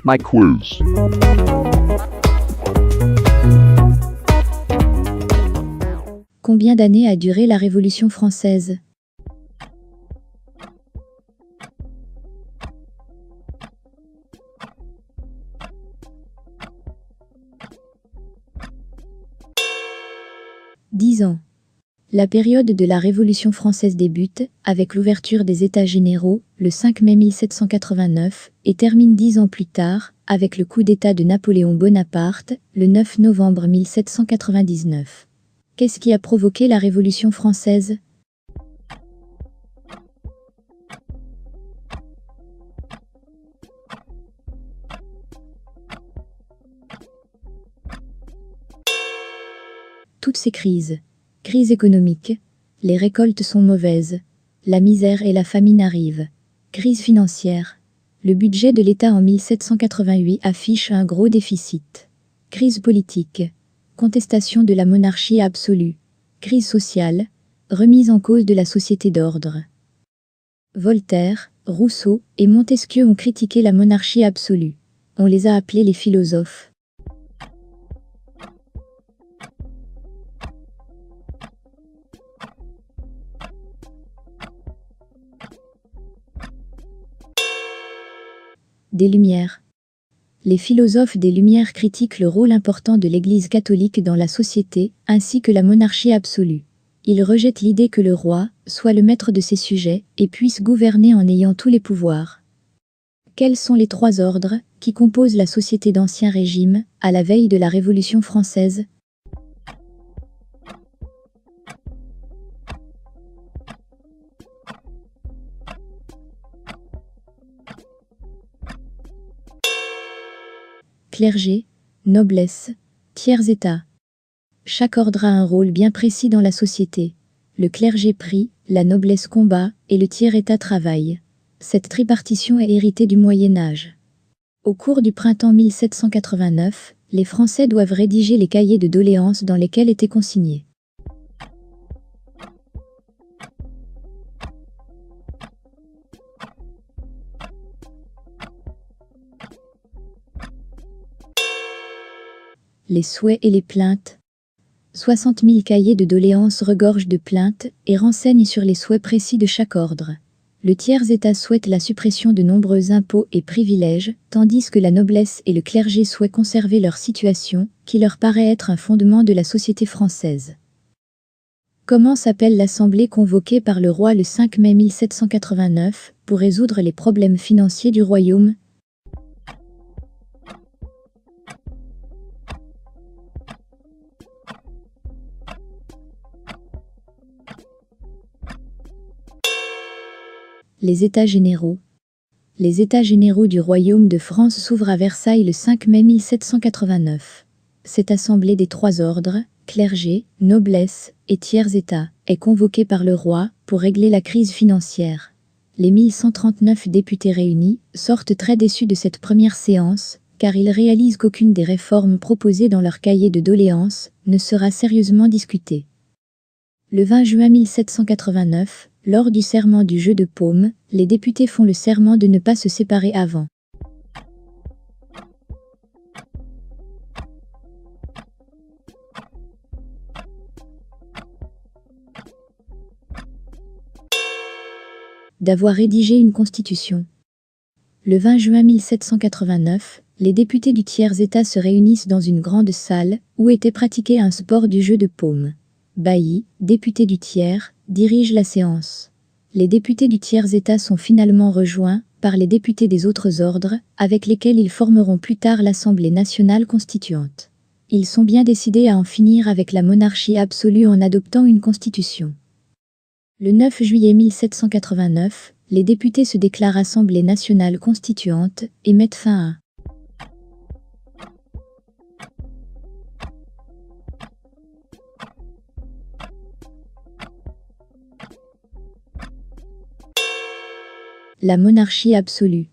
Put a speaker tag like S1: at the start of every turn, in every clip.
S1: My quiz.
S2: Combien d'années a duré la Révolution française? « 10 ans. La période de la Révolution française débute, avec l'ouverture des États généraux, le 5 mai 1789, et termine 10 ans plus tard, avec le coup d'État de Napoléon Bonaparte, le 9 novembre 1799. Qu'est-ce qui a provoqué la Révolution française? Toutes ces crises. Crise économique. Les récoltes sont mauvaises. La misère et la famine arrivent. Crise financière. Le budget de l'État en 1788 affiche un gros déficit. Crise politique. Contestation de la monarchie absolue. Crise sociale. Remise en cause de la société d'ordre. Voltaire, Rousseau et Montesquieu ont critiqué la monarchie absolue. On les a appelés les philosophes. Des Lumières. Les philosophes des Lumières critiquent le rôle important de l'Église catholique dans la société, ainsi que la monarchie absolue. Ils rejettent l'idée que le roi soit le maître de ses sujets et puisse gouverner en ayant tous les pouvoirs. Quels sont les 3 ordres qui composent la société d'Ancien Régime à la veille de la Révolution française? Clergé, noblesse, tiers-état. Chaque ordre a un rôle bien précis dans la société. Le clergé prie, la noblesse combat et le tiers-état travaille. Cette tripartition est héritée du Moyen Âge. Au cours du printemps 1789, les Français doivent rédiger les cahiers de doléances dans lesquels étaient consignés. Les souhaits et les plaintes. 60 000 cahiers de doléances regorgent de plaintes et renseignent sur les souhaits précis de chaque ordre. Le tiers-état souhaite la suppression de nombreux impôts et privilèges, tandis que la noblesse et le clergé souhaitent conserver leur situation, qui leur paraît être un fondement de la société française. Comment s'appelle l'assemblée convoquée par le roi le 5 mai 1789 pour résoudre les problèmes financiers du royaume? Les États généraux. Les États généraux du Royaume de France s'ouvrent à Versailles le 5 mai 1789. Cette assemblée des 3 ordres, clergé, noblesse et tiers-état, est convoquée par le roi pour régler la crise financière. Les 1139 députés réunis sortent très déçus de cette première séance, car ils réalisent qu'aucune des réformes proposées dans leur cahier de doléances ne sera sérieusement discutée. Le 20 juin 1789, lors du serment du jeu de paume, les députés font le serment de ne pas se séparer avant. D'avoir rédigé une constitution. Le 20 juin 1789, les députés du tiers-état se réunissent dans une grande salle où était pratiqué un sport du jeu de paume. Bailly, député du tiers, dirige la séance. Les députés du tiers-état sont finalement rejoints par les députés des autres ordres, avec lesquels ils formeront plus tard l'Assemblée nationale constituante. Ils sont bien décidés à en finir avec la monarchie absolue en adoptant une constitution. Le 9 juillet 1789, les députés se déclarent Assemblée nationale constituante et mettent fin à la monarchie absolue.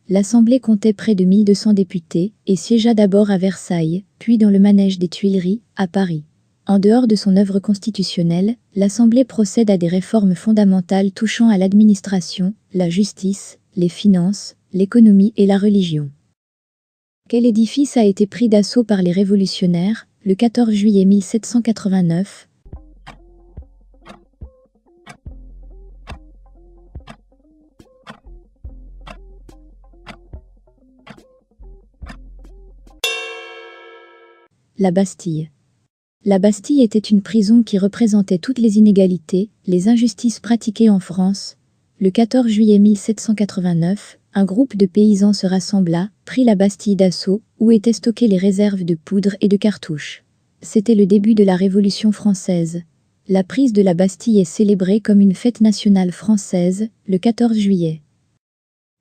S2: L'Assemblée comptait près de 1200 députés et siégea d'abord à Versailles, puis dans le manège des Tuileries, à Paris. En dehors de son œuvre constitutionnelle, l'Assemblée procède à des réformes fondamentales touchant à l'administration, la justice, les finances, l'économie et la religion. Quel édifice a été pris d'assaut par les révolutionnaires le 14 juillet 1789? La Bastille. La Bastille était une prison qui représentait toutes les inégalités, les injustices pratiquées en France. Le 14 juillet 1789, un groupe de paysans se rassembla, prit la Bastille d'assaut, où étaient stockées les réserves de poudre et de cartouches. C'était le début de la Révolution française. La prise de la Bastille est célébrée comme une fête nationale française, le 14 juillet.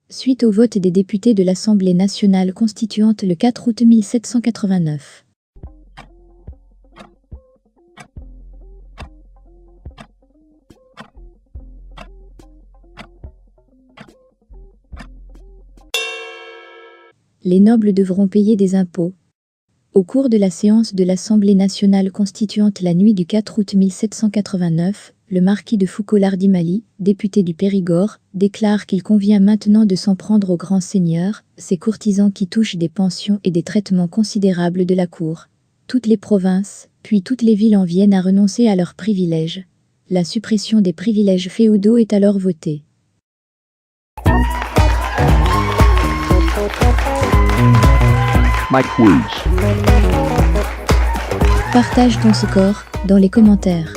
S2: Suite au vote des députés de l'Assemblée nationale constituante le 4 août 1789. Les nobles devront payer des impôts. Au cours de la séance de l'Assemblée nationale constituante la nuit du 4 août 1789, le marquis de Foucault-Lardimali, député du Périgord, déclare qu'il convient maintenant de s'en prendre aux grands seigneurs, ces courtisans qui touchent des pensions et des traitements considérables de la cour. Toutes les provinces, puis toutes les villes en viennent à renoncer à leurs privilèges. La suppression des privilèges féodaux est alors votée.
S1: Mike Woods.
S2: Partage ton score dans les commentaires.